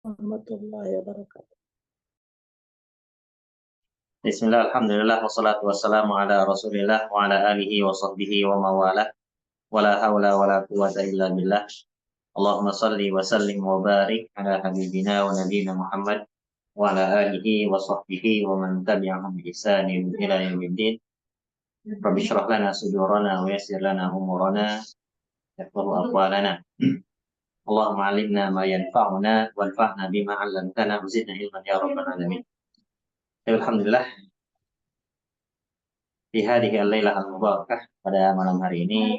Warahmatullahi wabarakatuh. Bismillah, alhamdulillah, wassalatu wassalamu ala rasulillah wa ala alihi wa sahbihi wa mawalah wa la hawla wa la quwata illa billah. Allahumma salli wa sallim wa barik ala habibina wa nabiyina Muhammad wa ala alihi wa sahbihi wa man tabi'ahum bi ihsanin ila yaumiddin. Rabbi shrah lana sudurana wa yassir lana umurana yafqahu aqwalana. Allahumma alimna ma yanfa'una wanfa'na bima 'allamtana wa zidna ilman ya rabbal alamin. Alhamdulillah, di hadhihi al-lailah al-mubarakah, pada malam hari ini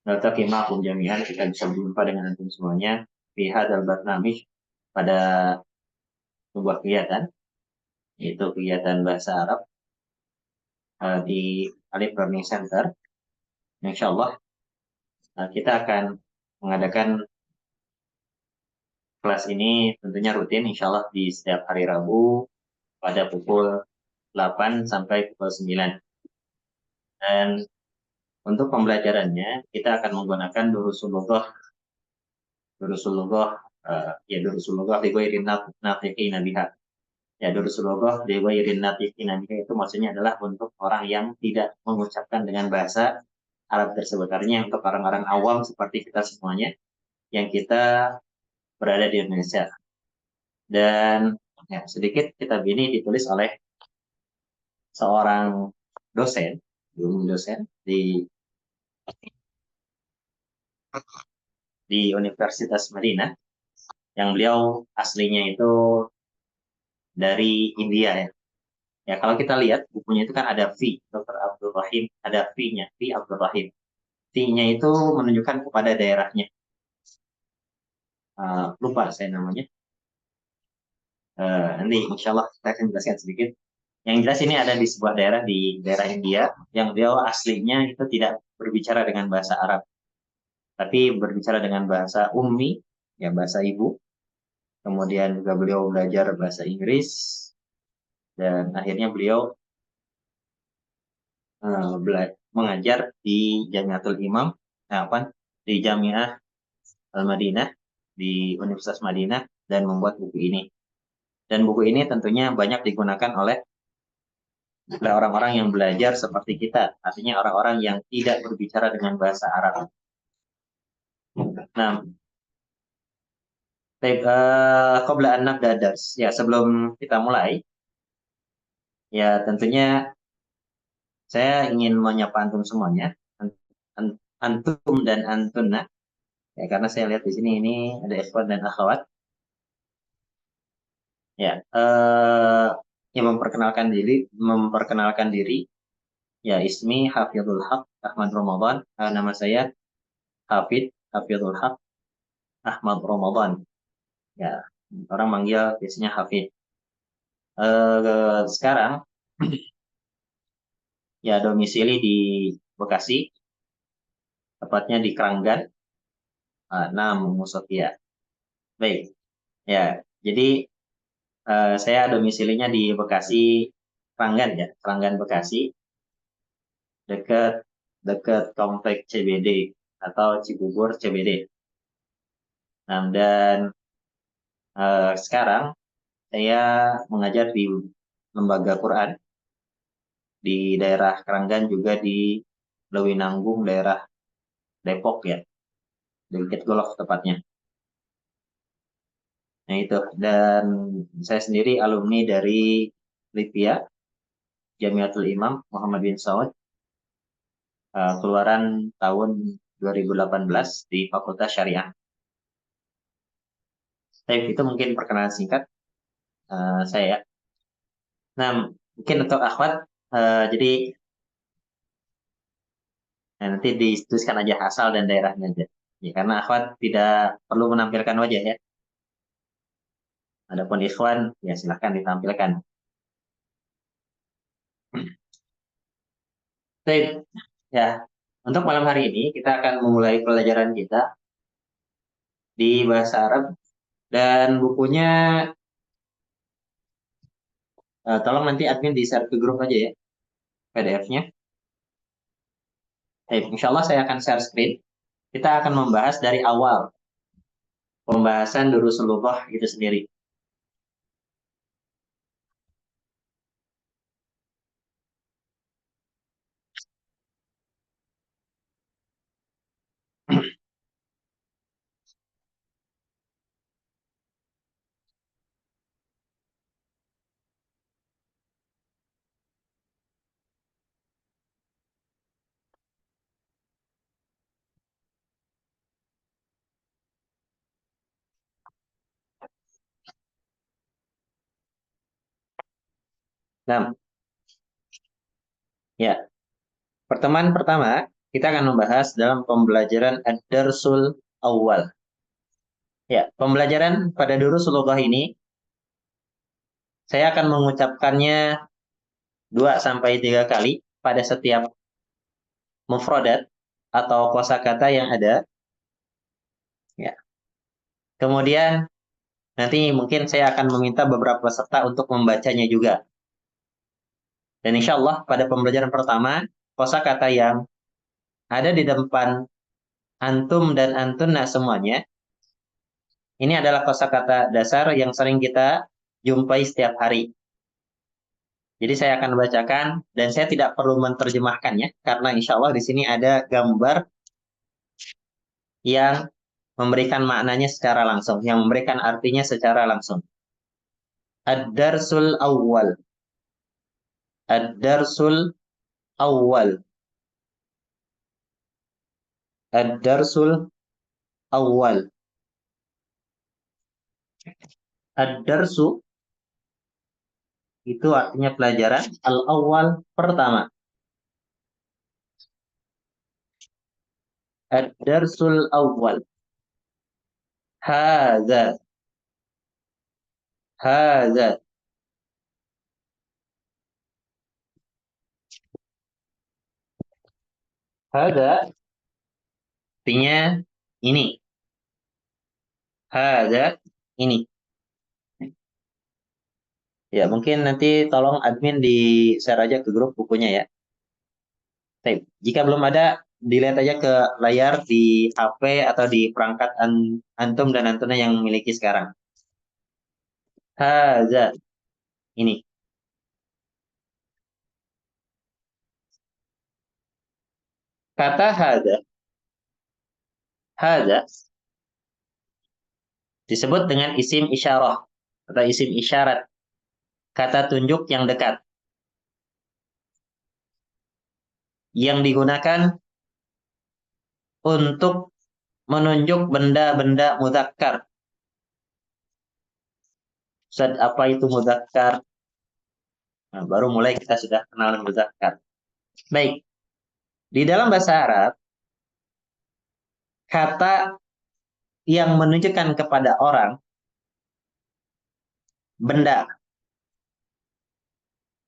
naltaqi ma'akum jami'an, kita bisa berjumpa dengan antum semuanya fi hadzal barnamij, pada sebuah kegiatan, yaitu kegiatan bahasa Arab di Alif Learning Center. Insyaallah kita akan mengadakan kelas ini tentunya rutin insyaallah di setiap hari Rabu pada pukul 8 sampai pukul 9. Dan untuk pembelajarannya kita akan menggunakan durusul lughah di ghairin nafiqina biha. Ya, durusul lughah di ghairin nafiqina biha itu maksudnya adalah untuk orang yang tidak mengucapkan dengan bahasa Arab tersebut. Artinya untuk orang-orang awam seperti kita semuanya yang kita berada di Indonesia. Dan ya, sedikit kitab ini ditulis oleh seorang dosen di Universitas Madinah, yang beliau aslinya itu dari India ya. Ya, kalau kita lihat bukunya itu kan ada V, Dr. Abdul Rahim, ada V-nya, V Abdul Rahim. V-nya itu menunjukkan kepada daerahnya. Lupa saya namanya. Nanti insya Allah kita akan jelaskan sedikit. Yang jelas ini ada di sebuah daerah di daerah India, yang beliau aslinya itu tidak berbicara dengan bahasa Arab, tapi berbicara dengan bahasa ummi, ya bahasa ibu. Kemudian juga beliau belajar bahasa Inggris, dan akhirnya beliau mengajar di Jamiatul Imam, di Jamiah Al-Madinah, di Universitas Madinah, dan membuat buku ini. Dan buku ini tentunya banyak digunakan oleh orang-orang yang belajar seperti kita, artinya orang-orang yang tidak berbicara dengan bahasa Arab. Nah, qabla an nabda dars, ya sebelum kita mulai, ya tentunya saya ingin menyapa antum semuanya, antum dan antuna, ya karena saya lihat di sini ini ada ikhwan dan akhwat. Ya, yang memperkenalkan diri, ya ismi Hafidhul Haq Ahmad Ramadan. Nama saya Hafidhul Haq Ahmad Ramadan. Ya, orang manggil biasanya Hafid. Sekarang ya domisili di Bekasi, tepatnya di Keranggan, Namu Sofia. Baik, ya. Jadi saya domisilinya di Bekasi, Keranggan ya, Keranggan Bekasi, dekat komplek CBD atau Cibubur CBD. Nah, dan sekarang saya mengajar di lembaga Quran di daerah Keranggan, juga di Lewinanggung, daerah Depok ya, dekat Golok tepatnya. Nah itu, dan saya sendiri alumni dari LIPIA, Jamiatul Imam Muhammad bin Saud, keluaran tahun 2018 di Fakultas Syariah. Itu mungkin perkenalan singkat saya. Nah, mungkin untuk akhwat, jadi nanti dituliskan aja asal dan daerahnya aja. Ya, karena akhwat tidak perlu menampilkan wajah ya. Adapun ikhwan, ya silahkan ditampilkan. Baik, ya. Untuk malam hari ini kita akan memulai pelajaran kita di bahasa Arab, dan bukunya tolong nanti admin di-share ke grup aja ya, PDF-nya. Insya Allah saya akan share screen. Kita akan membahas dari awal. pembahasan Durusul Lughah itu sendiri. Nah, ya, pertemuan pertama kita akan membahas dalam pembelajaran Ad-Darsul Awal. Ya, pembelajaran pada Durusul Lughah ini saya akan mengucapkannya 2 sampai 3 kali pada setiap mufradat atau kosakata yang ada. Ya. Kemudian nanti mungkin saya akan meminta beberapa peserta untuk membacanya juga. Dan insya Allah pada pembelajaran pertama, kosakata yang ada di depan antum dan antuna semuanya, ini adalah kosakata dasar yang sering kita jumpai setiap hari. Jadi saya akan bacakan dan saya tidak perlu menerjemahkannya karena insya Allah di sini ada gambar yang memberikan maknanya secara langsung, yang memberikan artinya secara langsung. Ad-Darsul Awal. Ad-Darsul Awal. Ad-Darsul Awal. Ad-Darsu itu artinya pelajaran. Al-Awal pertama. Ad-Darsul Awal. Hadza. Hadza. Hadza artinya ini. Hadza ini. Ya, mungkin nanti tolong admin di-share aja ke grup bukunya ya. Baik, jika belum ada, dilihat aja ke layar di HP atau di perangkat antum dan antuna yang memiliki sekarang. Hadza ini. Kata hadza disebut dengan isim isyarah atau isim isyarat, kata tunjuk yang dekat, yang digunakan untuk menunjuk benda-benda mudzakkar. Ustaz, apa itu mudzakkar? Nah, baru mulai kita sudah kenal mudzakkar. Baik, di dalam bahasa Arab, kata yang menunjukkan kepada orang, benda,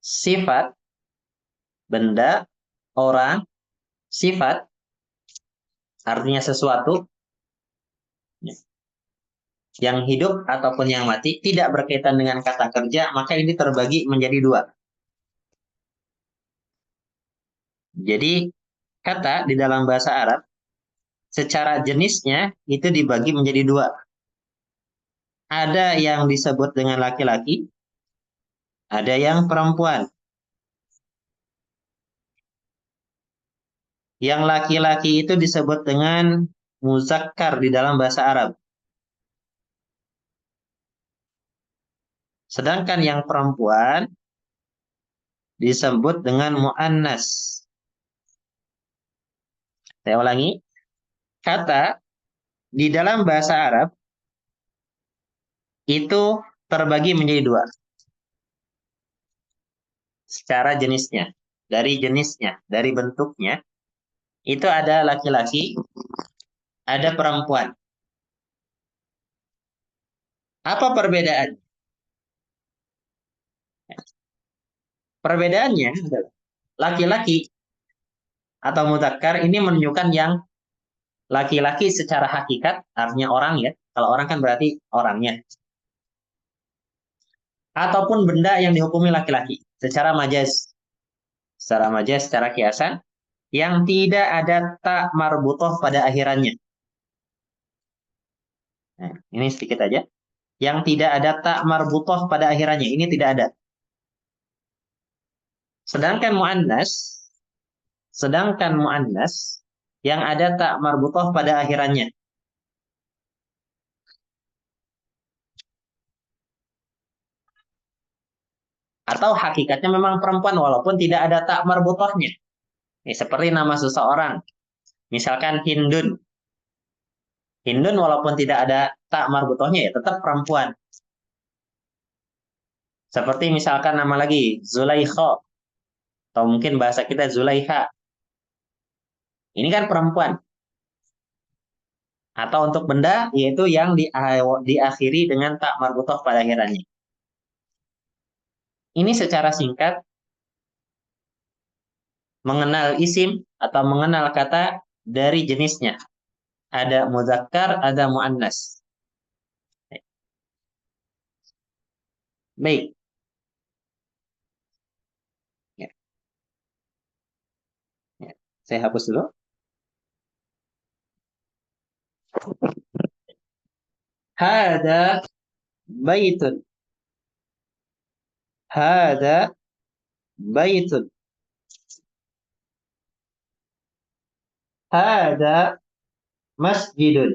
sifat, benda, orang, sifat, artinya sesuatu yang hidup ataupun yang mati, tidak berkaitan dengan kata kerja, maka ini terbagi menjadi 2. Jadi, kata di dalam bahasa Arab, secara jenisnya itu dibagi menjadi 2. Ada yang disebut dengan laki-laki, ada yang perempuan. Yang laki-laki itu disebut dengan muzakkar di dalam bahasa Arab. Sedangkan yang perempuan disebut dengan mu'annas. Saya ulangi, kata di dalam bahasa Arab itu terbagi menjadi 2. Secara jenisnya, dari bentuknya, itu ada laki-laki, ada perempuan. Apa perbedaan? Perbedaannya adalah laki-laki atau mudzakkar ini menunjukkan yang laki-laki secara hakikat, artinya orang ya. Kalau orang kan berarti orangnya. Ataupun benda yang dihukumi laki-laki secara majaz. Secara majaz, secara kiasan, yang tidak ada ta marbutoh pada akhirannya. Nah, ini sedikit aja. Yang tidak ada tak marbutoh pada akhirannya. Ini tidak ada. Sedangkan mu'annas yang ada tak marbutoh pada akhirannya. Atau hakikatnya memang perempuan walaupun tidak ada tak marbutohnya. Seperti nama seseorang. Misalkan Hindun. Hindun walaupun tidak ada tak marbutohnya ya tetap perempuan. Seperti misalkan nama lagi Zulaikha atau mungkin bahasa kita Zulaiha. Ini kan perempuan. Atau untuk benda yaitu yang diakhiri dengan tak marbutoh pada akhirannya. Ini secara singkat mengenal isim atau mengenal kata dari jenisnya. Ada muzakkar, ada muannas. Baik. Ya. Ya. Saya hapus dulu. Hada baitun. Hada baitun. Hada masjidun.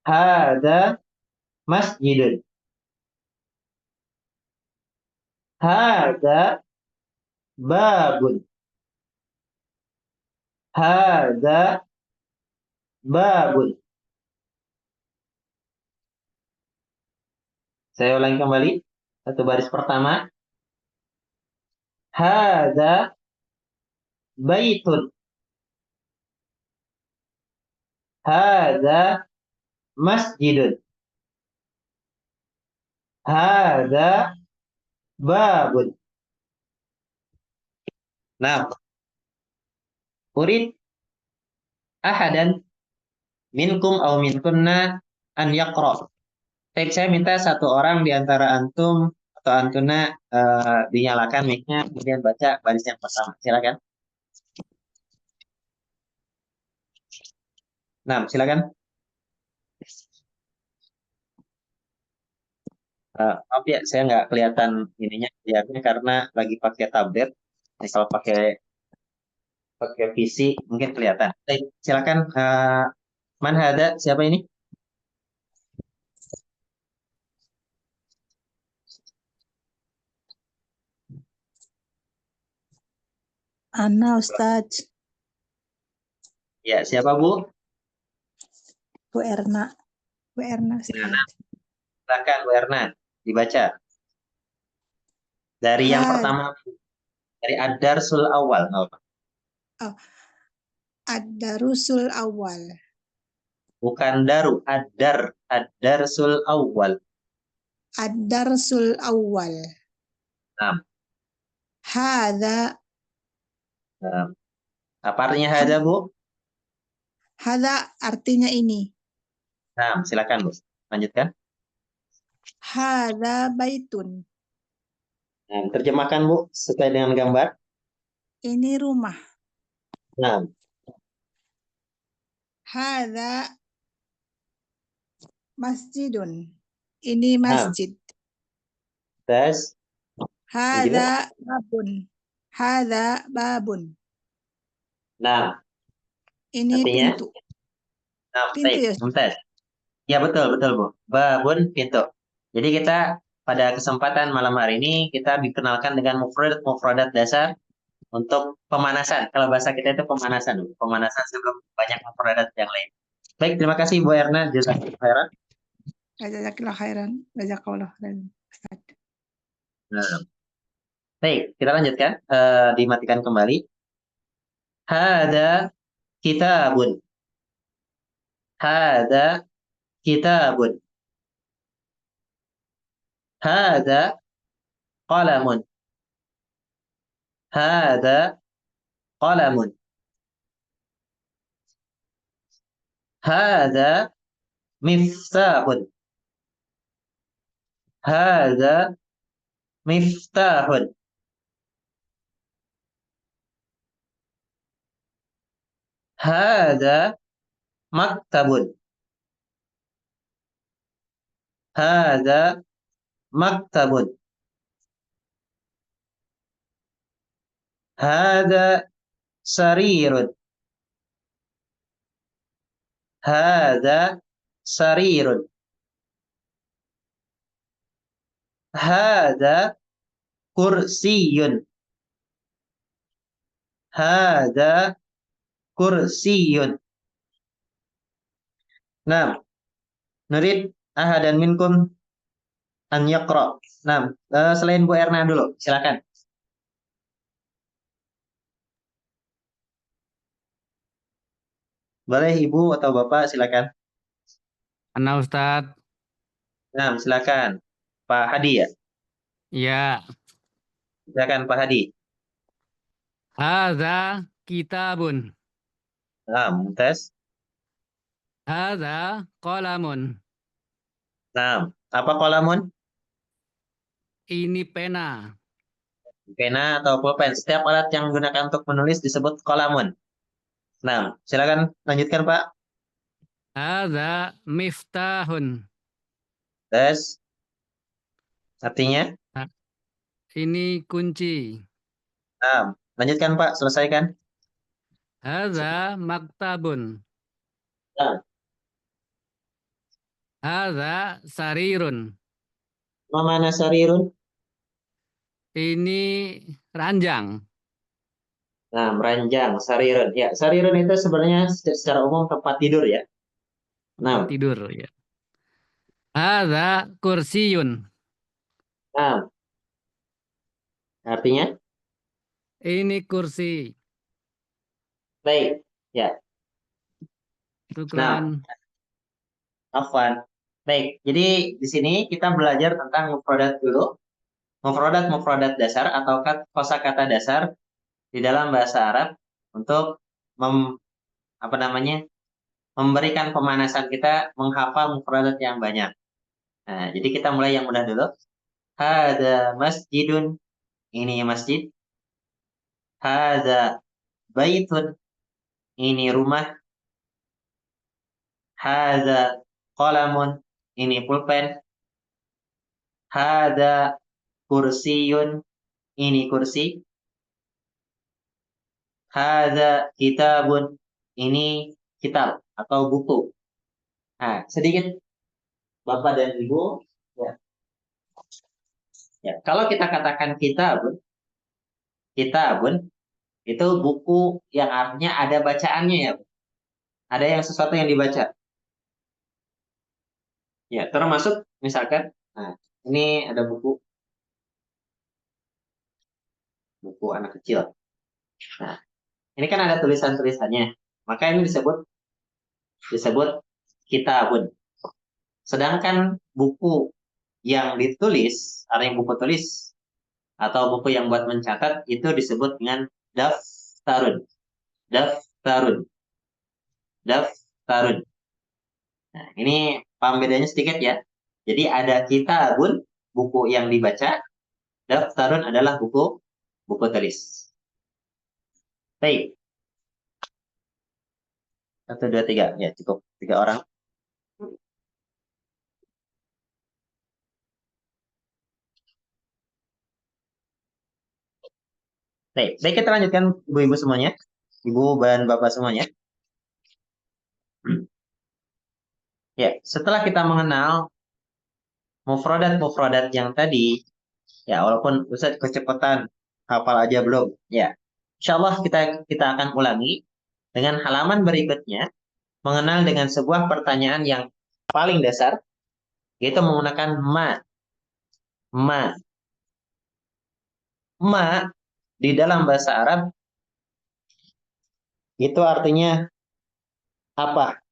Hada masjidun. Hada babun. Hada babun. Saya ulangi kembali. Satu baris pertama. Hada baitun. Hada masjidun. Hada babun. Nah, urid ahadan minkum au minkunna an yaqra. Saya minta satu orang di antara antum atau antuna dinyalakan mic-nya kemudian baca baris yang pertama. Silakan. Nah, silakan. Maaf ya, saya nggak kelihatan ininya lihatnya karena lagi pakai tablet. Jadi kalau pakai pakai PC mungkin kelihatan. Baik, silakan. Man hada? Siapa ini? Ana Ustadz, Ya, siapa Bu? Bu Erna. Bu Erna Nah, Ustadz. silakan Bu Erna dibaca. Dari yang Had, pertama, dari Ad-Darsul Awal. Nggak apa. oh, Ad-Darusul Awal. Bukan Daru, Ad-Dar. Ad-Darsul Awal. Ad-Darsul Awal. Nah, Hada, nah, apa artinya hada Bu? hada artinya ini. Nah, silakan Bu. Lanjutkan. Hada baitun. Nah, terjemahkan Bu sesuai dengan gambar. Ini rumah. Nah, Hada masjidun. Ini nah, masjid. tes. Begitu. Hada babun. Hada babun. Nah, Ini artinya. pintu. Nah, Pintu baik. ya. Mumtaz. Ya betul betul Bu. Babun pintu. Jadi kita pada kesempatan malam hari ini kita dikenalkan dengan mufradat dasar untuk pemanasan. Kalau bahasa kita itu pemanasan, Bu. Pemanasan sebelum banyak mufradat yang lain. Baik, terima kasih Bu Erna. Jazakallahu khairan. Jazakallah khairan. Jazakallah khairan. Ustadz. Nah, baik, kita lanjutkan. Dimatikan kembali. Hada kitabun. Hada kitabun. Hada qalamun. Hada qalamun. Hada miftahun. Hada miftahun. Hada maktabun. Hadza maktabun. Hadza sarirun. Hadza sarirun. Hadza kursiyun. Hadza kursiyun. Nah, nurid ahadan minkum an yaqra. Nah, selain Bu Erna dulu, silakan. Boleh Ibu atau Bapak, silakan. Ana Ustadz. Nah, silakan. Pak Hadi ya. Ya. Silakan Pak Hadi. Hadza kitabun. Nah, tes. Hadza qalamun. Nah, apa kolamun? Ini pena. Pena atau pulpen. Setiap alat yang digunakan untuk menulis disebut kolamun. Nah, silakan lanjutkan Pak. Hadza miftahun. Tes. Artinya? Nah, ini kunci. Nah, lanjutkan Pak, selesaikan. Hadza maktabun. Nah, Hadza sarirun. mana sarirun? Ini ranjang. Nah, meranjang, sarirun. Ya, sarirun itu sebenarnya secara umum tempat tidur ya. Tempat Nah, tidur ya. Hadza kursiyun. nah, artinya? Ini kursi. Baik. Ya. Nah, Syukran. afwan. Baik, jadi di sini kita belajar tentang mufradat dulu. Mufradat dasar atau kosakata dasar di dalam bahasa Arab untuk apa namanya? Memberikan pemanasan kita menghafal mufradat yang banyak. Nah, jadi kita mulai yang mudah dulu. Hada masjidun, ini masjid. Hada baitun, ini rumah. Hada qalamun, ini pulpen. Hada kursiyun, ini kursi. Hada kitabun, ini kitab atau buku. Nah, sedikit Bapak dan Ibu, ya. Ya, kalau kita katakan kitabun itu buku yang artinya ada bacaannya ya. Ada yang sesuatu yang dibaca. Ya, termasuk misalkan, nah, ini ada buku anak kecil. Nah, ini kan ada tulisan-tulisannya. Maka ini disebut kitabun. Sedangkan buku yang ditulis, artinya buku tulis atau buku yang buat mencatat itu disebut dengan daftarun. Daftarun. Daftarun. Nah, ini paham bedanya sedikit ya. Jadi ada kitabun, buku yang dibaca. Daftarun adalah buku tulis. Baik. 1, 2, 3. Ya, cukup. 3 orang. Baik, kita lanjutkan ibu-ibu semuanya. Ibu dan bapak semuanya. Ya, setelah kita mengenal mufradat yang tadi, ya walaupun Ustaz kecepatan hafal aja belum, ya. Insya Allah kita akan ulangi dengan halaman berikutnya, mengenal dengan sebuah pertanyaan yang paling dasar, yaitu menggunakan ma. Ma. Ma di dalam bahasa Arab itu artinya apa?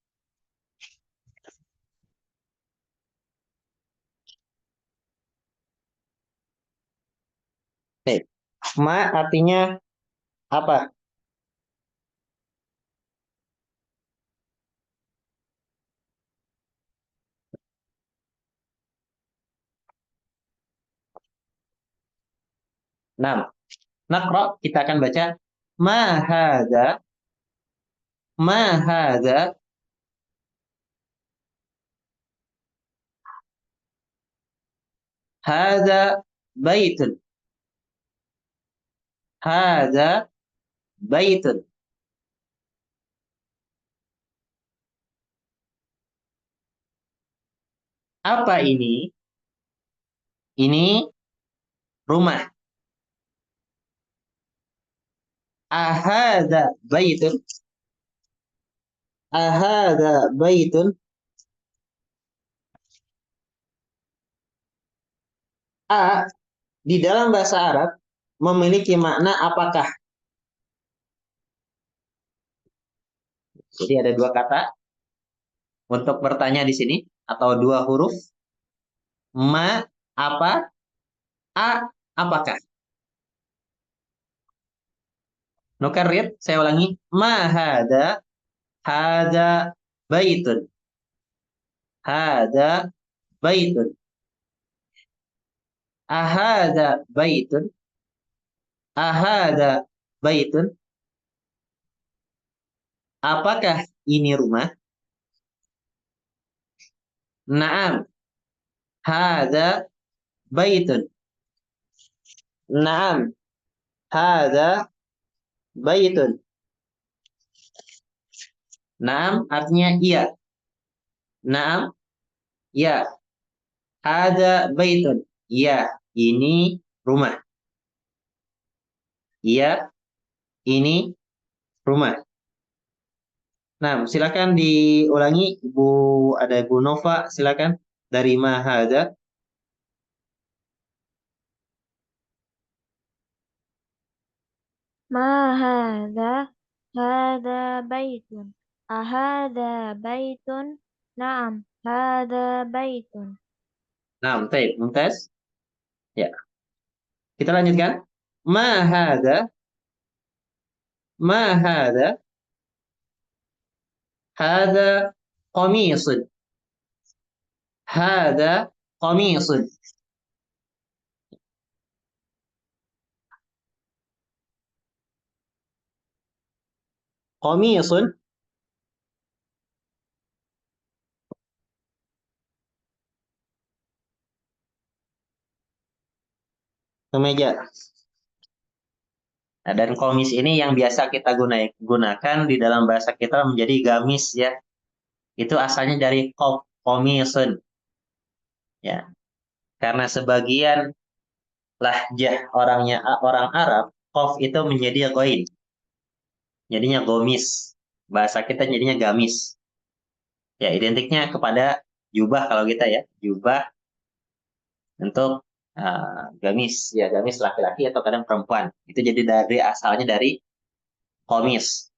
Baik. Ma artinya apa? Nah, nakro kita akan baca ma hadza Hada baitun. Hada baitun. Apa ini? Ini rumah. Ahada baitun. Ahada baitun. A di dalam bahasa Arab memiliki makna apakah. Jadi ada dua kata untuk bertanya di sini atau dua huruf. Ma apa, a apakah. Nukarrir, saya ulangi. Ma hada baitun. Hada baitun. Ahada baitun. Ahada baitun. Apakah ini rumah? Naam. Hada baitun. Naam. Hada baitun. Naam artinya iya. Naam, ya. Hada baitun. Iya, ini rumah. Iya, ini rumah. Nah, silakan diulangi, Ibu, ada Ibu Nova, silakan dari Mahada. ما هذا هذا بيت أهذا بيت نعم هذا بيت Nah, baik, mumtaz. Ya, kita lanjutkan. Mahada, mahada, hada qamisun. Hada qamisun. Qamisun, kemeja. Nah, dan komis ini yang biasa kita gunakan di dalam bahasa kita menjadi gamis ya. Itu asalnya dari komisun. Ya. Karena sebagian lahjah orang Arab, kof itu menjadi ghain. Jadinya gomis. Bahasa kita jadinya gamis. Ya, identiknya kepada jubah kalau kita ya. Jubah untuk gamis. Ya, gamis laki-laki atau kadang perempuan. Itu jadi asalnya dari komis.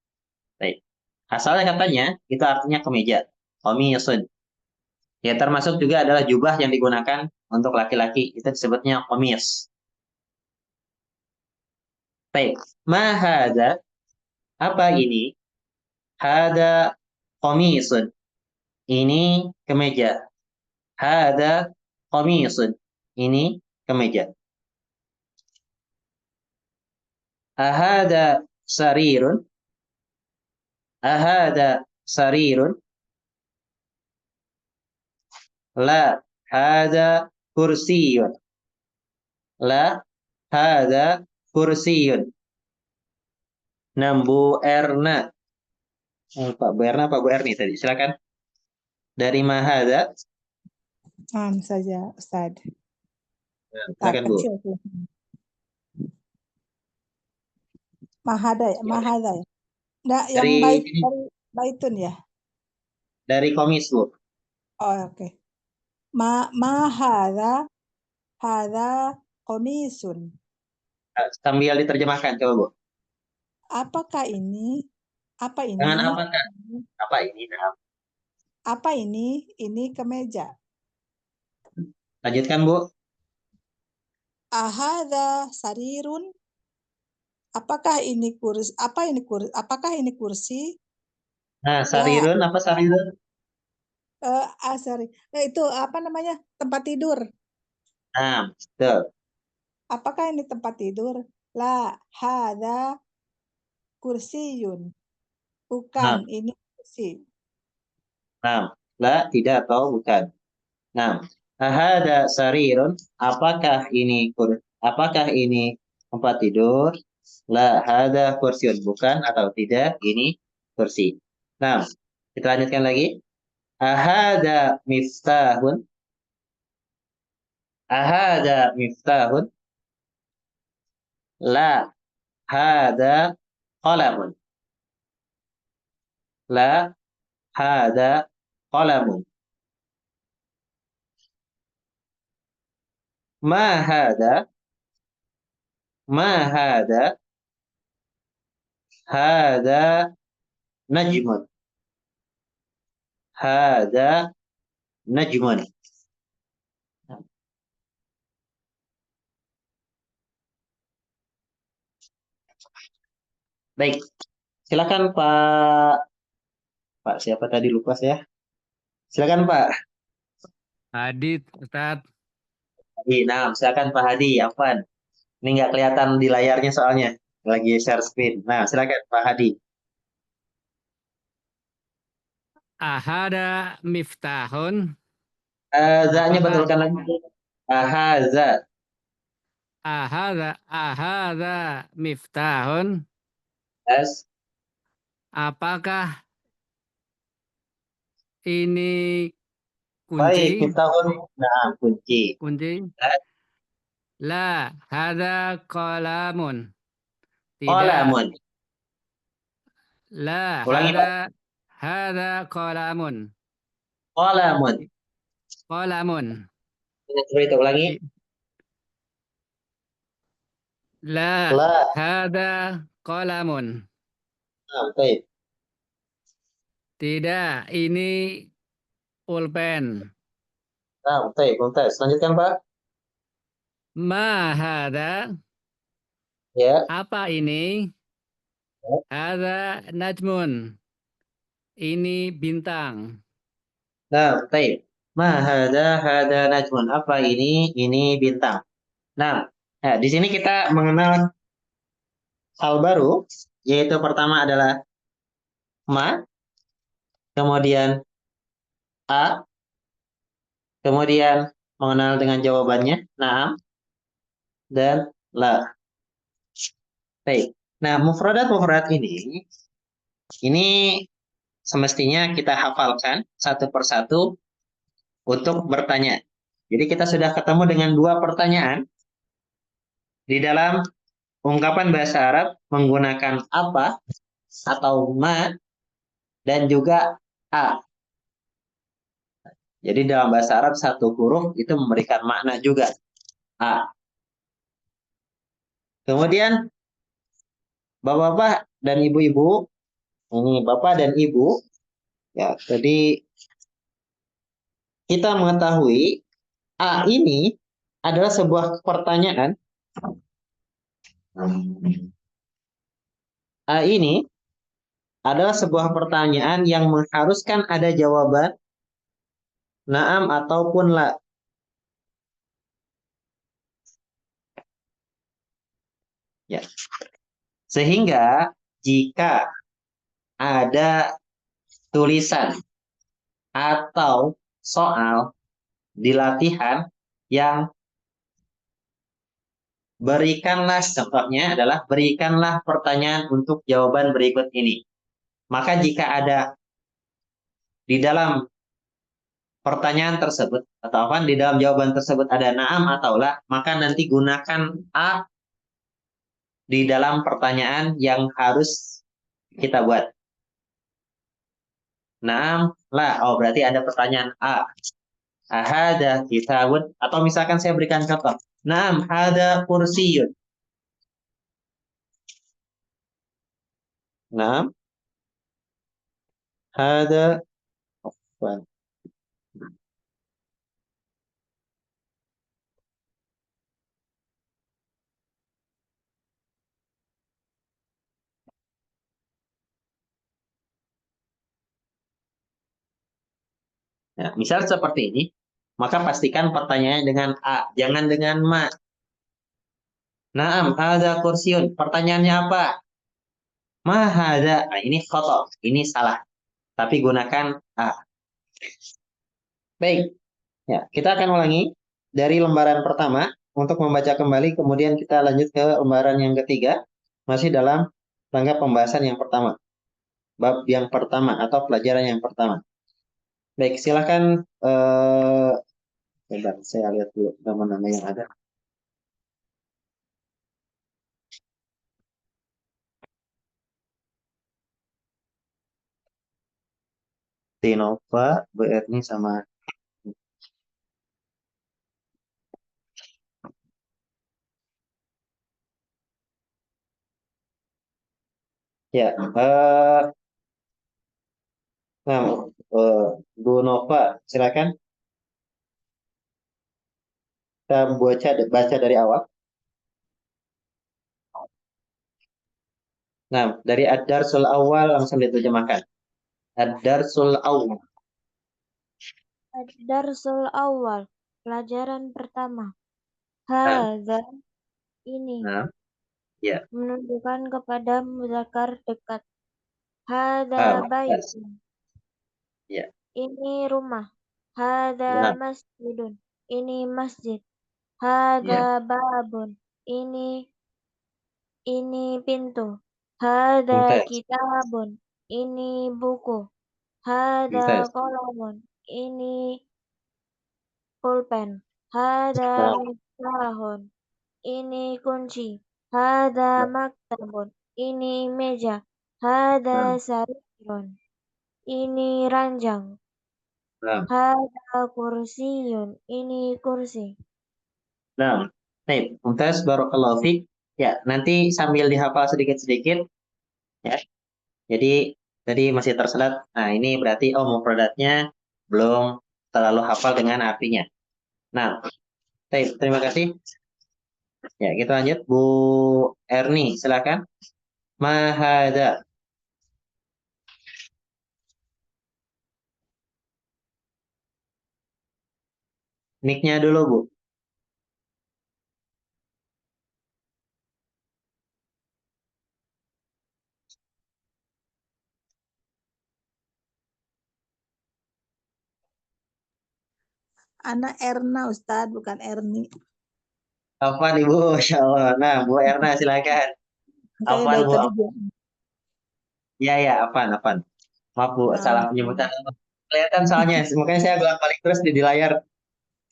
Baik. Asalnya katanya itu artinya kemeja. Komisun. Ya, termasuk juga adalah jubah yang digunakan untuk laki-laki. Itu disebutnya komis. Baik. Ma hada, apa ini? Hada komisun. Ini kemeja. Hada komisun. Ini kemeja. Ahada sarirun. Ahada sarirun. La hada kursiyun. La hada kursiyun. Bu Erna. Pak Bu Erna, Pak Bu Erni tadi. Silakan. Dari Mahada. Saja, Ustaz. Silakan Bu. Kecil. Mahada ya, mahada ya. Nggak, yang Dari baitun ya. dari komis Bu. Oh, oke. Mahada, hada komisun. Sambil diterjemahkan coba Bu. Apakah ini? Apa ini? Jangan apakah. Apa ini? Nah, Apa ini? Ini kemeja. lanjutkan Bu. Ahada sarirun. Apakah ini kursi? Apakah ini kursi? Nah, sarirun apa sarirun? Sorry. Itu apa namanya? Tempat tidur. Nah, betul. Apakah ini tempat tidur? La hada kursiyun. Bukan, ini kursi. Nah, la tidak atau bukan. Nah, Ahada sarirun, apakah ini tempat tidur? La hada kursiun, bukan atau tidak, ini kursi. Nah, kita lanjutkan lagi. Ahada miftahun. Ahada miftahun. La hada qalamun. La hada qalamun. Ma hada. Ma hada. Hada najmun. Hada najmun. Baik, silakan Pak siapa tadi lupa saya. Silakan Pak Hadid, Ustadz. Hadi. Nah, silakan Pak Hadi. Afwan. Ini nggak kelihatan di layarnya soalnya. Lagi share screen. Nah, silakan Pak Hadi. Ahada miftahun. Za-nya Apakah betulkan lagi. Ahaza. ahada miftahun? Yes. Apakah ini Baik, kunci? tahun. Nah, kunci. Kunci? Eh, La, hada qalamun. Tidak. Qalamun. La, Ulangi Pak. hada qalamun. Qalamun. Qalamun. Coba kita ulangi. La, La. hada qalamun. Nah, baik. Tidak, ini pulpen. Nah, baik. Mumtaz. Lanjutkan Pak. Ma hada, Ya. apa ini? Ya. Hada najmun. Ini bintang. Nah, baik. Ma hada najmun. Apa ini? Ini bintang. Nah, di sini kita mengenal hal baru, yaitu pertama adalah ma, kemudian a, kemudian mengenal dengan jawabannya, naam, dan la. Baik. Nah, mufradat ini semestinya kita hafalkan satu persatu untuk bertanya. Jadi kita sudah ketemu dengan dua pertanyaan di dalam ungkapan bahasa Arab menggunakan apa atau ma dan juga a. Jadi dalam bahasa Arab satu huruf itu memberikan makna juga a. Kemudian bapak-bapak dan ibu-ibu, ini bapak dan ibu, ya. Jadi kita mengetahui a ini adalah sebuah pertanyaan. A ini adalah sebuah pertanyaan yang mengharuskan ada jawaban naam ataupun la. Ya. Sehingga jika ada tulisan atau soal di latihan yang contohnya adalah berikanlah pertanyaan untuk jawaban berikut ini. Maka jika ada di dalam pertanyaan tersebut atau apa di dalam jawaban tersebut ada naam atau la, maka nanti gunakan a di dalam pertanyaan yang harus kita buat. Naam, la. Oh, berarti ada pertanyaan a. Ahada kitabun, atau misalkan saya berikan contoh. Naam, hada kursiyun. Naam. Hada afwan. Ya, misal seperti ini, maka pastikan pertanyaannya dengan a, jangan dengan ma. Naam, hada kursiun. Pertanyaannya apa? Ma hada. Nah, ini khotob, ini salah. Tapi gunakan a. Baik. Ya, kita akan ulangi dari lembaran pertama untuk membaca kembali, kemudian kita lanjut ke lembaran yang ketiga, masih dalam rangka pembahasan yang pertama, bab yang pertama atau pelajaran yang pertama. Baik, silakan. Bentar, saya lihat dulu nama-nama yang ada. Tinova, Bu Erni sama. Ya, nah, Bu Nova, silakan. Kita baca dari awal. Nah, dari Ad-Darsul Awal langsung diterjemahkan. Ad-Darsul Awal. Ad-Darsul Awal, pelajaran pertama. Nah, Hadza, ini, nah, ya. menunjukkan kepada mudzakkar dekat. Hadza Ah, baitun, ya. ini rumah. Hadza Nah, masjidun, ini masjid. ya. Hadza babun, ini pintu. Hadza Mumtaz. kitabun, ini buku. Hadza Mumtaz. qalamun, ini pulpen. Hadza Nah, miftahun, ini kunci. Hadza nah, maktabun, ini meja. Hadza nah, sarirun, ini ranjang. nah. Hadza kursiyun, ini kursi. Nah, baik, Mumtaz, barakallahu fiik. Ya, nanti sambil dihafal sedikit-sedikit, ya. Jadi tadi masih terselat. Nah, ini berarti mufradatnya belum terlalu hafal dengan artinya. Nah, baik, terima kasih. Ya, kita lanjut. Bu Erni, silakan. Mahada. Mic-nya dulu, Bu. Anak Erna Ustadz, bukan Erni. Afwan, Ibu. Masya Allah. Nah, Bu Erna, silakan. Kayak Afwan, dari Bu. tadi dia. Ya, ya, Afwan. Maaf, Bu, Nah, salah penyebutan. Kelihatan soalnya, makanya saya bolak-balik terus di layar.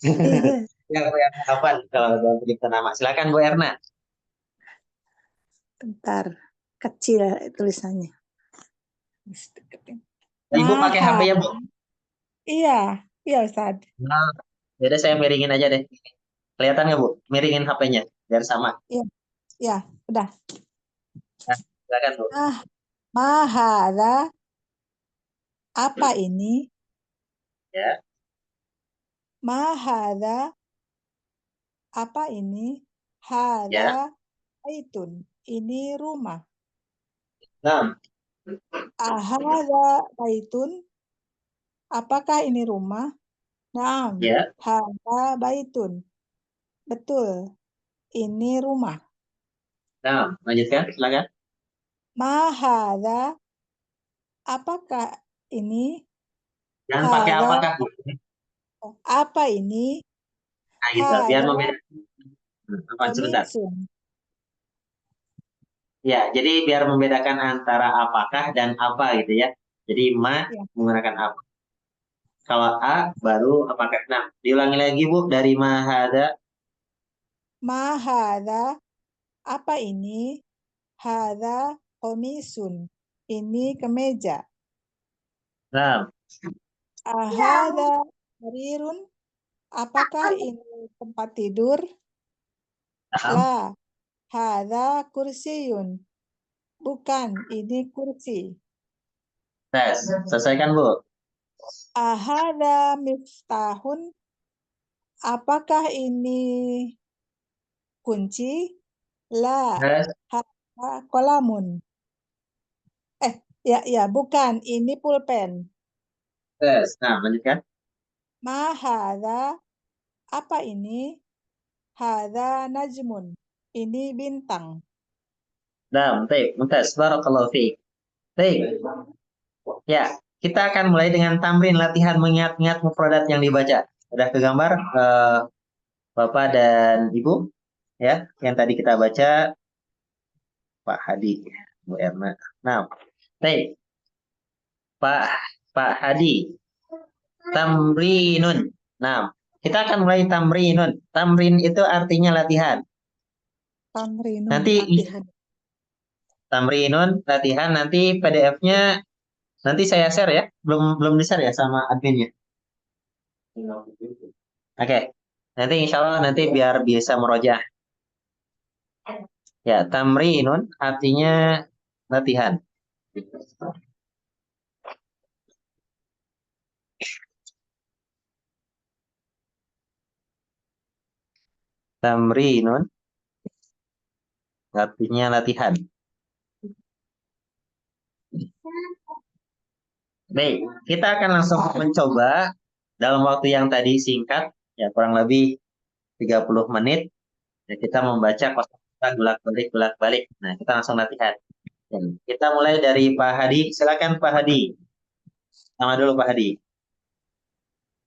iya, Ya, Bu Erna, Afwan. Kalau dalam penyebutan nama. Silakan, Bu Erna. bentar. Kecil tulisannya. Ibu pakai Maha. HP ya, Bu? Iya, iya Ustadz. Nah, jadi saya miringin aja deh. Kelihatan nggak, Bu? Miringin HP-nya, biar sama. Iya, iya, udah. Nah, silakan, Bu. Ah, mahada. Apa ini? Ya, Mahada. Apa ini? Hada ya. baitun. Ini rumah. Nah, Ahada baitun. Apakah ini rumah? Naam. ya. Hada baitun. Betul. Ini rumah. Nah, lanjutkan, silakan. Mahada. Apakah ini? Jangan pakai Hada. apakah, Bu. Apa ini? Nah, gitu. Biar Hada membedakan. Apa sebentar. komisun. Ya, jadi biar membedakan antara apakah dan apa gitu ya. Jadi Ya. menggunakan apa. Kalau A baru apakah. Nah, diulangi lagi, Bu, dari mahada. Mahada. Apa ini? Hada komisun. Ini kemeja. Nah, Ahada sarirun. Apakah ini tempat tidur? nah. La. Hada kursiyun. Bukan, ini kursi. Tes, selesaikan, Bu. Ahada miftahun. Apakah ini kunci? La. Tes, Hada kolamun. Ya, bukan. Ini pulpen. tes. Nah, lanjutkan. Mahada. Apa ini? Hada najmun. Ini bintang. Nah, baik. Mumtaz. Barakallahu fiik. Baik. Ya, kita akan mulai dengan tamrin latihan mengingat-ingat mufradat yang dibaca. Udah kegambar Bapak dan Ibu ya, yang tadi kita baca Pak Hadi, Bu Erna. Nah, baik. Pak Hadi, tamrinun. Nah, kita akan mulai tamrinun. Tamrin itu artinya latihan. Tamrinun, Nanti latihan. tamrinun latihan, nanti PDF-nya nanti saya share ya. Belum di-share ya sama adminnya. Oke. Nanti insya Allah nanti biar bisa merojah. Ya, tamrinun artinya latihan. Tamrinun artinya latihan. Baik, kita akan langsung mencoba dalam waktu yang tadi singkat, ya kurang lebih 30 menit. Ya, kita membaca kosakata gulak-balik. Nah, kita langsung latihan. Ya, kita mulai dari Pak Hadi. Silakan Pak Hadi. Sama dulu Pak Hadi.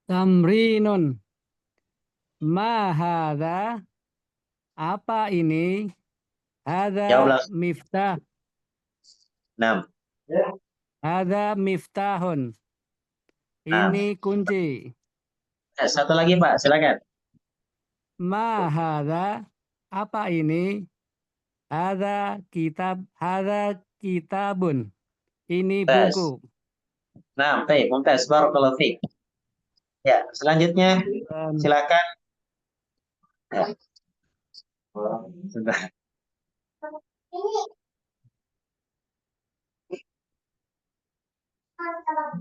Tamrinun. Ma hadza? Apa ini? Jawab Hadza langsung. miftah. 6. Hadza miftahun. Nah. Ini kunci. Satu lagi Pak, silakan. Ma hadza? Apa ini? Hadza kitabun. Ini Tes. buku. Nah, baik, mumtaz, barakallahu fiik. Ya, selanjutnya silakan. Ya. Sudah.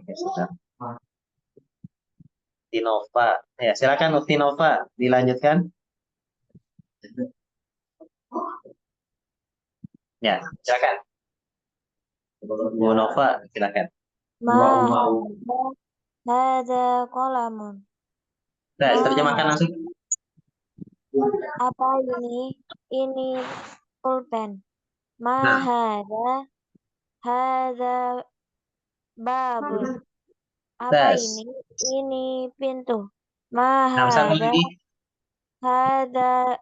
Sudah. Tinova. Ya, silakan Uktinova dilanjutkan. Ya, silakan. Bu Nova, silakan. Ma hadza qalamun. Tes, terjemahkan langsung. Apa ini? Ini pulpen. Ma Nah. hadza babun. Tes. Apa ini? Ini pintu. Ma Nah, satu lagi. hadza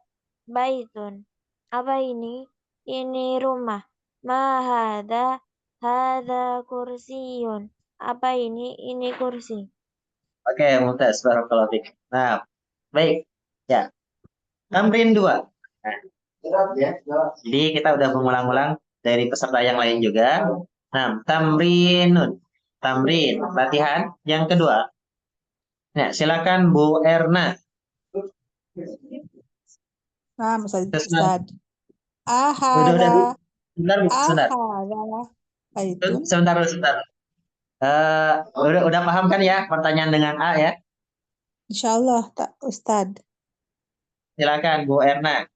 baitun. Apa ini? Ini rumah. Ma hadza kursiyun. Apa ini? Ini kursi. Oke, mumtaz, barakallahu fiik. Nah, baik. Ya. Tamrin 2. Nah, jadi kita udah mengulang-ulang dari peserta yang lain juga. Nah, tamrinun. Tamrin, latihan yang kedua. Nah, silakan Bu Erna. Nah, Ustaz. Udah, Ahada, Sebentar, Bu. Sebentar. ahada, baitun. Sebentar. Udah paham kan ya pertanyaan dengan A ya? Insyaallah, tak Ustaz. Silakan Bu Erna.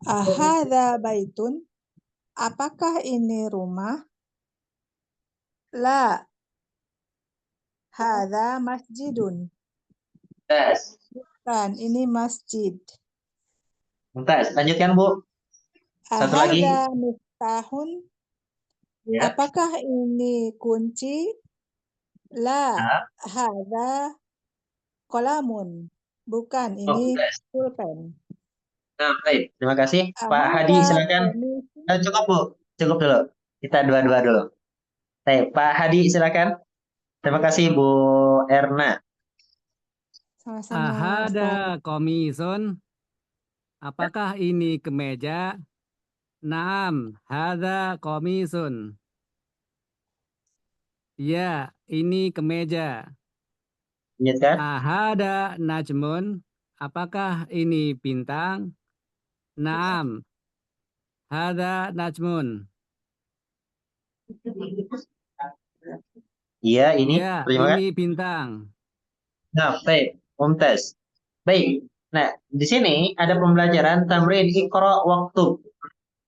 Ahada baitun. Apakah ini rumah? La. Hada masjidun. Tes. Kan, ini masjid. Tes. Lanjutkan Bu. Satu lagi. Ahada miftahun. Ya. Apakah ini kunci? La. Nah. Hada kolamun. Bukan, ini Tes. pulpen. Nah, baik. Terima kasih. Pak Ahada Hadi silakan. komisi. Cukup Bu. Cukup dulu. Kita dua-dua dulu. Baik, Pak Hadi silakan. Terima kasih Bu Erna. Sama-sama, Ustaz. Ahada komisun. Apakah ini kemeja? Naam, hadza komisun. Ya, ini kemeja. Lanjutkan. Ahada najmun. Apakah ini bintang? Naam, hadza najmun. Iya, ini. Ya, Terima kasih. ini bintang. Nah, baik. Mumtaz. Baik. Nah, di sini ada pembelajaran tamrin iqra waktu.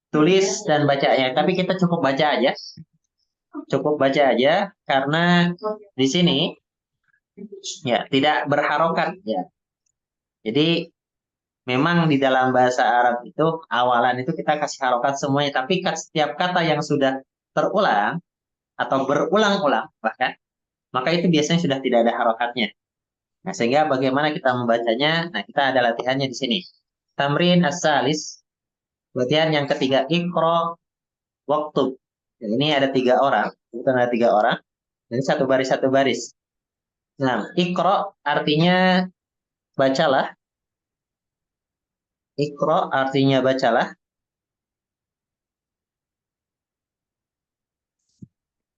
Tulis dan bacanya. Tapi kita cukup baca aja. Cukup baca aja karena di sini ya tidak berharokat ya. Jadi memang di dalam bahasa Arab itu awalan itu kita kasih harokat semuanya, tapi setiap kata yang sudah terulang atau berulang-ulang bahkan, maka itu biasanya sudah tidak ada harokatnya. Nah, sehingga bagaimana kita membacanya? Nah, kita ada latihannya di sini. Tamrin as-salis, latihan yang ketiga, Iqra waktub. Ya, ini ada 3 orang, bukan ada 3 orang. Jadi satu baris. Nah, Iqra artinya bacalah. Iqra artinya bacalah.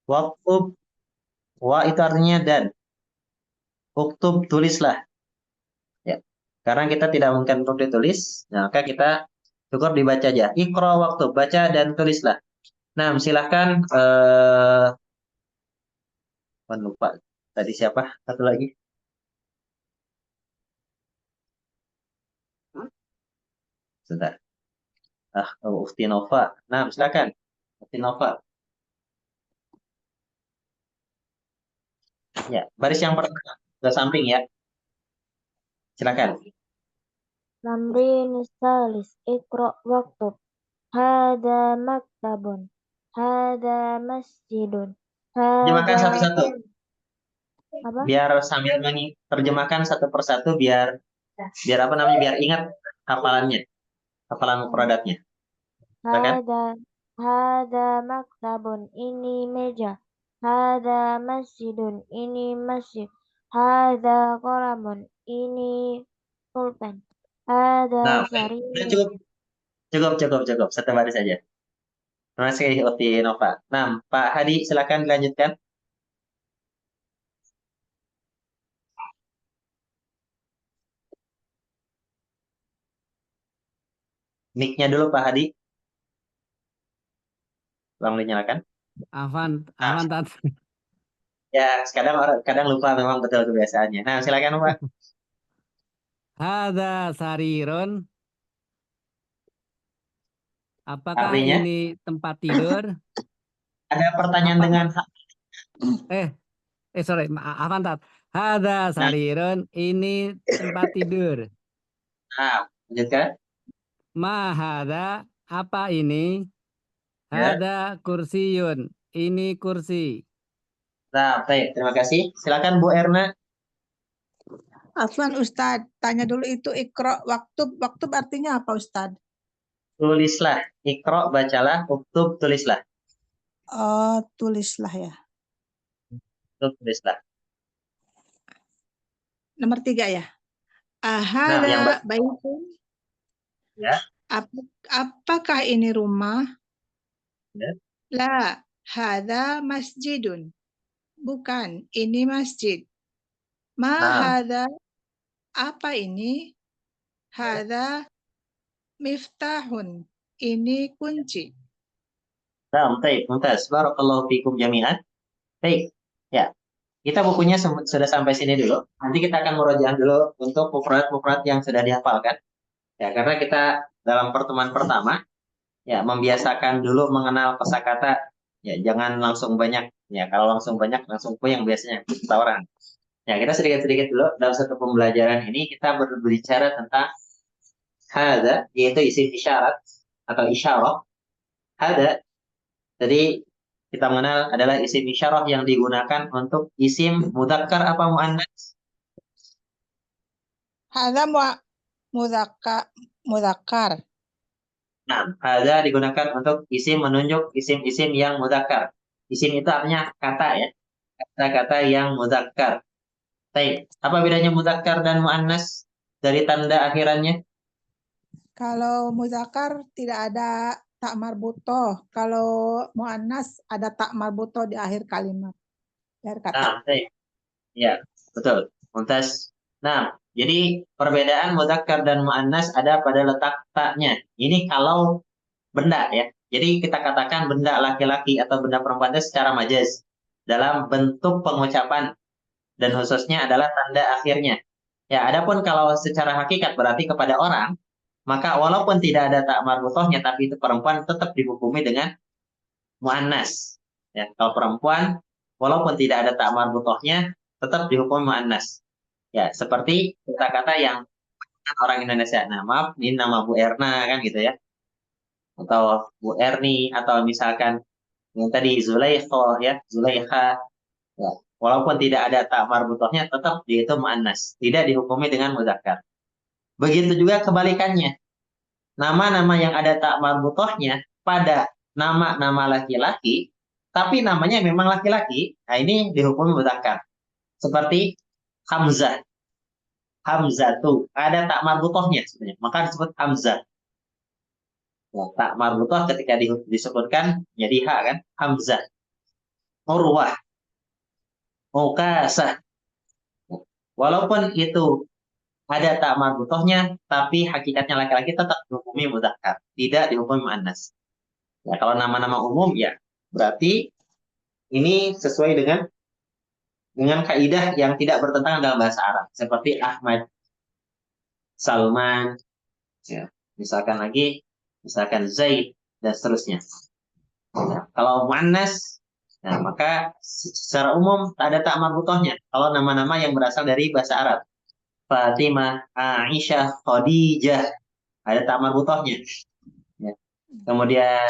Waktub, wa itu artinya dan. Uktub, tulislah. Ya. Karena kita tidak mungkin untuk ditulis, nah, maka kita cukup dibaca aja. Iqra waktub, baca dan tulislah. Nah, silahkan lupa tadi siapa? Satu lagi. Sudah. Ufti Nova. Nah, silakan. Ufti Nova. Ya, baris yang pertama ke samping ya. Silakan. Tamrin salis Iqra waktub. Hada maktabun. Hada masjidun. Terjemahkan Hada satu-satu. apa? Biar sambil terjemahkan satu persatu biar apa namanya? Biar ingat hafalannya. Hafalan mufradatnya. Silakan. Hada maktabun, ini meja. Hada masjidun, ini masjid. Hada qalamun, ini pulpen. Nah, Hada udah sarirun. cukup. Satu baris saja. Terima kasih Ufti Nova. Nah, Pak Hadi silakan dilanjutkan. Mic-nya dulu Pak Hadi. Tolong dinyalakan. Afan Tat. Ya, kadang lupa memang betul kebiasaannya. Nah, silakan Pak. Hada sarirun. Apakah Artinya ini tempat tidur? ada pertanyaan Apa? dengan Sorry, Afan Tat. Hada nah, sarirun. Ini tempat tidur. lanjutkan. Mahada, apa ini? Ya. Hada kursiyun. Ini kursi. Nah, baik, terima kasih. Silakan Bu Erna. Afwan Ustadz, tanya dulu itu Iqra waktub. Waktub artinya apa Ustadz? Tulislah. Iqra bacalah, uktub tulislah. Oh, tulislah ya. Uktub tulislah. Nomor 3 ya. Nah, yang Ahada baitun. ya. Apakah ini rumah? Ya. La, hada masjidun. Bukan, ini masjid. Ma Nah, hada, apa ini? Hada miftahun. Ini kunci. nah, baik, mumtaz. Barakallahu fikum jami'an. Baik. Ya. Kita bukunya sudah sampai sini dulu. Nanti kita akan murojaah dulu untuk mufrad-mufrad yang sudah dihafalkan. Ya, karena kita dalam pertemuan pertama ya membiasakan dulu mengenal kosakata. Ya, jangan langsung banyak. Ya, kalau langsung banyak langsung puyeng biasanya kita orang. Ya, kita sedikit-sedikit dulu dalam satu pembelajaran ini kita berbicara tentang hada, yaitu isim isyarat atau isyarah. Hada, jadi kita mengenal adalah isim isyarah yang digunakan untuk isim mudzakkar apa muannats. Hada mudzakkar. Nah, hada digunakan untuk isim menunjuk isim-isim yang mudzakkar. Isim itu artinya kata ya, kata-kata yang mudzakkar. Baik, apa bedanya mudzakkar dan muannas dari tanda akhirannya? Kalau muzakkar tidak ada tak marbutoh. Kalau muannas ada tak marbutoh di akhir kalimat. Di akhir kata. Nah, baik. Ya, betul. Mumtaz. Nah, jadi perbedaan mudzakkar dan muannas ada pada letak taknya. Ini kalau benda ya. Jadi kita katakan benda laki-laki atau benda perempuan itu secara majaz dalam bentuk pengucapan dan khususnya adalah tanda akhirnya. Ya, adapun kalau secara hakikat berarti kepada orang, maka walaupun tidak ada tak marbutohnya tapi itu perempuan tetap dihukumi dengan muannas. Ya, kalau perempuan walaupun tidak ada tak marbutohnya tetap dihukumi muannas. Ya, seperti kata-kata yang orang Indonesia. Nah, maaf, ini nama Bu Erna kan gitu ya. Atau Bu Erni atau misalkan yang tadi Zulaikha ya, Zulaikha. Ya. walaupun tidak ada tak marbutohnya, tetap dihitung mu'annas, tidak dihukumi dengan mudzakkar. Begitu juga kebalikannya. Nama-nama yang ada tak marbutohnya pada nama-nama laki-laki, tapi namanya memang laki-laki, nah ini dihukumi mudzakkar. Seperti Hamzah. Hamzah tuh ada tak marbutohnya sebenarnya, maka disebut Hamzah. Nah, tak marbutoh ketika disebutkan jadi ha kan, Hamzah. Urwah, Ukasah. Walaupun itu ada tak marbutohnya, tapi hakikatnya laki-laki tetap dihukumi mudzakkar, tidak dihukumi muannas. Ya, kalau nama-nama umum ya berarti ini sesuai dengan kaidah yang tidak bertentangan dalam bahasa Arab, seperti Ahmad, Salman, ya. Misalkan Zaid dan seterusnya. Ya, kalau muannas, nah maka secara umum tak ada tak marbutohnya. Kalau nama-nama yang berasal dari bahasa Arab, Fatimah, Aisyah, Khadijah, ada tak marbutohnya. Ya. Kemudian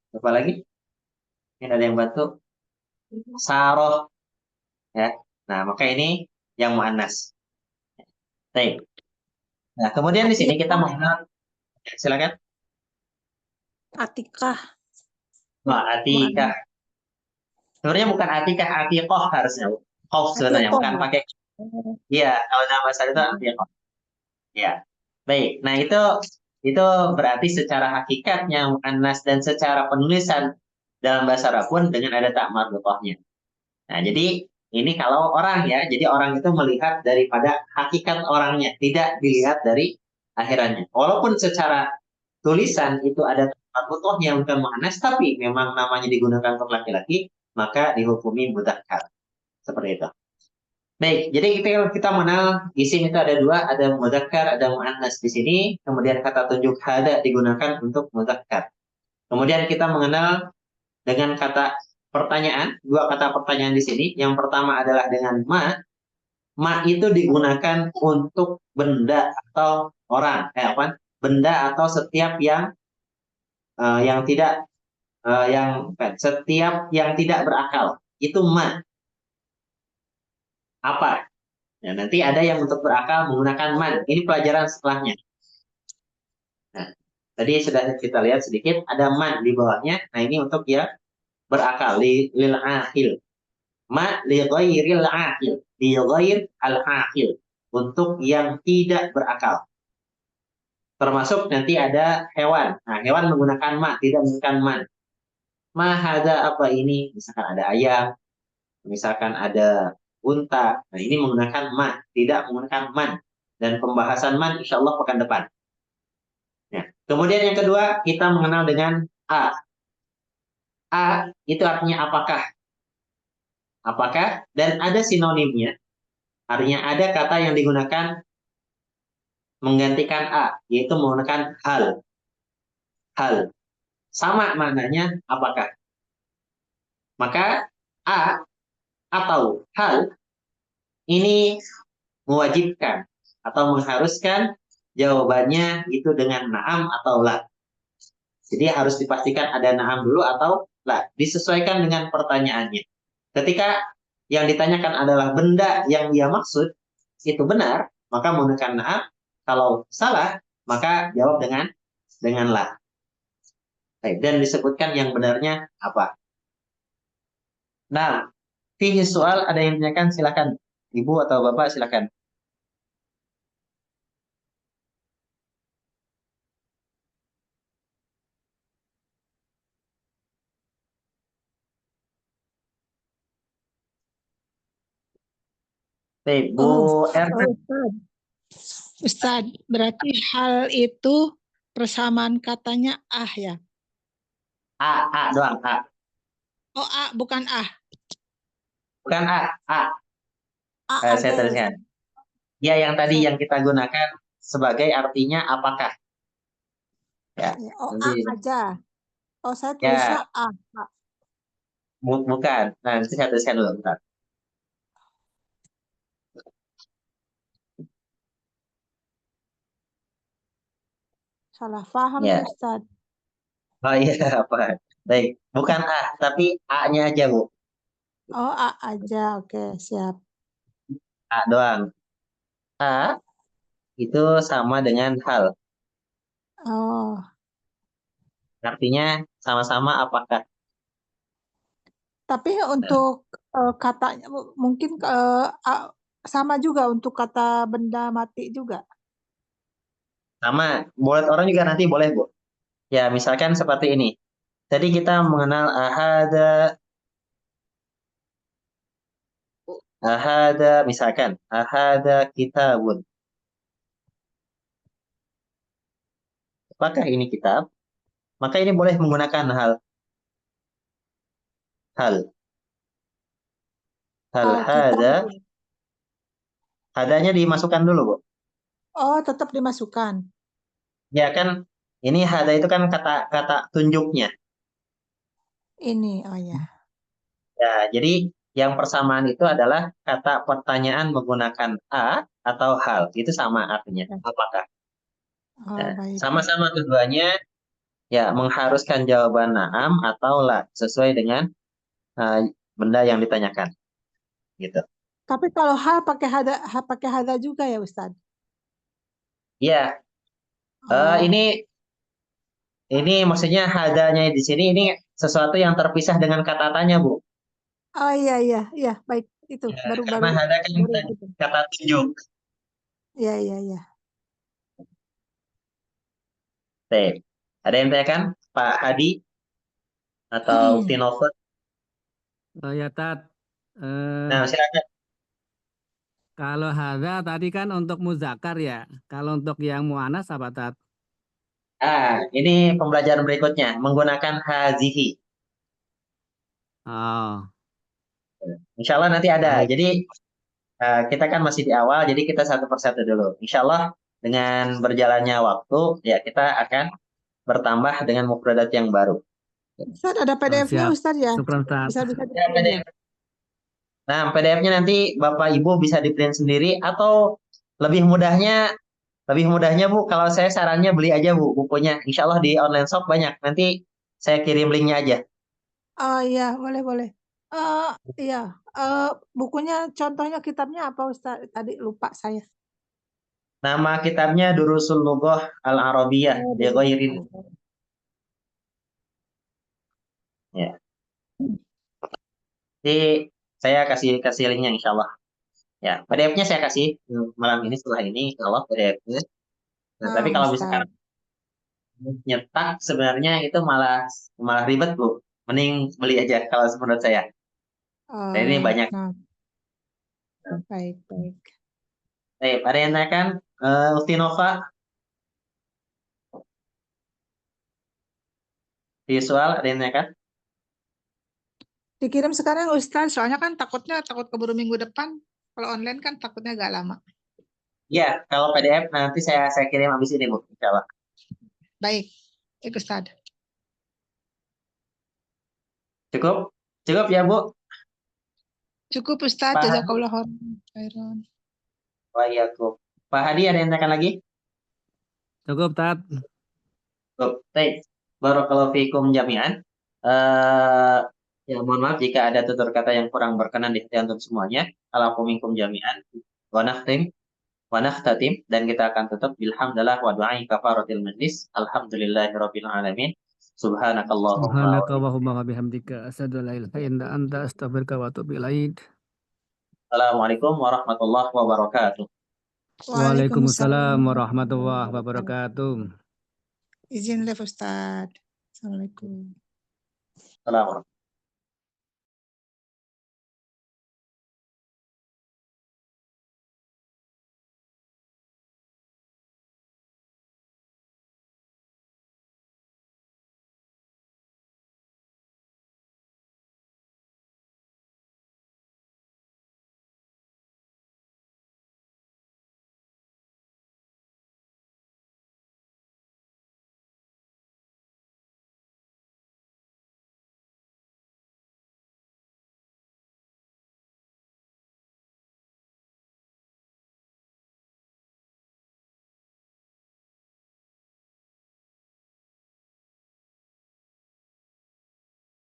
apa lagi? Ini ada yang bantu. Saroh, ya. Nah, maka ini yang muannas. Baik. Nah, kemudian di sini kita mengenal, silakan. Atikah. Wah, Atikah. Sebenarnya bukan Atikah, Atiqah harusnya. Qaf sebenarnya, bukan pakai. Iya, kalau dalam bahasa itu Atiqah. Ya. Baik. Nah, itu berarti secara hakikatnya muannas dan secara penulisan dalam bahasa Arab pun dengan ada tak marbutohnya. Nah, jadi ini kalau orang ya, jadi orang itu melihat daripada hakikat orangnya, tidak dilihat dari akhirannya. Walaupun secara tulisan itu ada marbutohnya bukan muannas, tapi memang namanya digunakan untuk laki-laki, maka dihukumi mudzakkar. Seperti itu. Baik, jadi kita mengenal isim itu ada dua, ada mudzakkar, ada muannas di sini. Kemudian kata tunjuk hada digunakan untuk mudzakkar. Kemudian kita mengenal dengan kata pertanyaan, dua kata pertanyaan di sini. Yang pertama adalah dengan ma. Ma itu digunakan untuk benda atau orang, benda atau setiap yang tidak setiap yang tidak berakal. Itu ma. Apa? Nah, nanti ada yang untuk berakal menggunakan man. Ini pelajaran setelahnya. Nah, tadi sudah kita lihat sedikit, ada man di bawahnya. Nah, ini untuk ya berakal, lil akil. Ma li ghairil akil. Li ghair al akil. Untuk yang tidak berakal. Termasuk nanti ada hewan. Nah, hewan menggunakan ma, tidak menggunakan man. Ma hada apa ini? Misalkan ada ayam, misalkan ada unta. Nah, ini menggunakan ma, tidak menggunakan man. Dan pembahasan man insya Allah pekan depan. Nah, kemudian yang kedua, kita mengenal dengan a. A itu artinya apakah. Apakah, dan ada sinonimnya. Artinya ada kata yang digunakan menggantikan a, yaitu menggunakan hal. Hal. Sama maknanya apakah. Maka a atau hal ini mewajibkan atau mengharuskan jawabannya itu dengan na'am atau la. Jadi harus dipastikan ada na'am dulu atau la. Disesuaikan dengan pertanyaannya. Ketika yang ditanyakan adalah benda yang dia maksud, itu benar, maka menggunakan na'am. Kalau salah, maka jawab dengan la. Dan disebutkan yang benarnya apa. Nah, fihi soal ada yang ditanyakan, silakan. Ibu atau Bapak silakan. Bu Erna. Ustaz, berarti hal itu persamaan katanya ya? A doang, A. Oh, bukan Bukan A. Saya aja. teruskan. Ya, yang tadi yang kita gunakan sebagai artinya apakah. Ya, Oh, nanti, aja. Oh, saya ya, tulisnya bukan. Nah, nanti saya tuliskan dulu, bentar. Salah paham, Ya. Ustaz. Oh iya, apa? Baik, bukan A, tapi A-nya aja, Bu. Oh, A aja. Oke, siap. A doang. A itu sama dengan hal. Oh, Artinya sama-sama apakah. tapi untuk katanya mungkin sama juga untuk kata benda mati juga. Sama. Buat orang juga nanti boleh, Bu. Ya, misalkan seperti ini. Tadi kita mengenal ahada misalkan ahada kitabun. Apakah ini kitab? Maka ini boleh menggunakan hal. Hal hada. Kitab. Hadanya dimasukkan dulu, Bu. Oh, tetap dimasukkan. Ya kan, ini hada itu kan kata tunjuknya. Ini, oh ya. Ya, jadi yang persamaan itu adalah kata pertanyaan menggunakan a atau hal. Itu sama artinya. Apakah? Oh, Ya, baik. sama-sama keduanya ya mengharuskan jawaban na'am atau la sesuai dengan benda yang ditanyakan. Gitu. Tapi kalau hal pakai hada juga ya, Ustaz? Iya, Oh, ini maksudnya hadanya di sini ini sesuatu yang terpisah dengan kata tanya, Bu. oh iya, baik. Itu Ya, baru karena hada kan gitu. kata tunjuk. Iya. Baik. Ada yang tanyakan? Pak Hadi atau Tinover? Oh ya, Tat. Nah, silakan. Kalau hada tadi kan untuk muzakkar ya. Kalau untuk yang muannas apa, Tat? Ini pembelajaran berikutnya menggunakan hazihi. Oh, Insya Allah nanti ada. baik. Jadi kita kan masih di awal, jadi kita satu persatu dulu. Insya Allah dengan berjalannya waktu, ya kita akan bertambah dengan mufradat yang baru. Ustaz, ada Oh, PDF-nya siap. Ustaz ya? Syukran, Tat. Bisa Ya, dikirim ya? PDF. Nah, PDF-nya nanti Bapak Ibu bisa di print sendiri atau lebih mudahnya Bu, kalau saya sarannya beli aja Bu bukunya. Insya Allah di online shop banyak. Nanti saya kirim linknya aja. Oh iya, boleh. Iya, bukunya contohnya kitabnya apa Ustaz? Tadi lupa saya. Nama kitabnya Durusul Lughah Al-Arabiyah Oh, bi ghairin. Ya. Jadi saya kasih linknya insya Allah. Ya, PDF-nya saya kasih malam ini setelah ini insya Allah PDF-nya. Nah, tapi kalau misalkan Ustaz. nyetak sebenarnya itu malah ribet Bu. Mending beli aja kalau menurut saya. Dan ini banyak. Nah, baik. Baik, ada yang tanyakan? Ukti Nova, visual, ada yang tanyakan? Dikirim sekarang Ustaz, soalnya kan takut keburu minggu depan. Kalau online kan takutnya agak lama. Ya, kalau PDF nanti saya kirim habis ini Bu, insya Allah. Baik, Ustaz. Cukup? Cukup ya Bu? Cukup Ustaz, Pak Hadi? jazakallah khairan. Waalaikumsalam. Pak Hadi ada yang tanyakan lagi? Cukup, Tat. Cukup. Baik. Barakallahu fiikum jami'an. Ya mohon maaf jika ada tutur kata yang kurang berkenan di hati antum semuanya. Alafu minkum jami'an. Wa nakhtatim dan kita akan tutup bilhamdalillah wa du'ai kafaratil majlis. Alhamdulillahirabbil alamin. Subhanakallahumma wa Subhanaka wa humma bihamdika asyhadu an la ilaha illa anta astaghfiruka wa atubu ilaik. Assalamualaikum warahmatullahi wabarakatuh. Waalaikumsalam warahmatullahi wabarakatuh. Izin live Ustaz. Assalamualaikum. Assalamualaikum.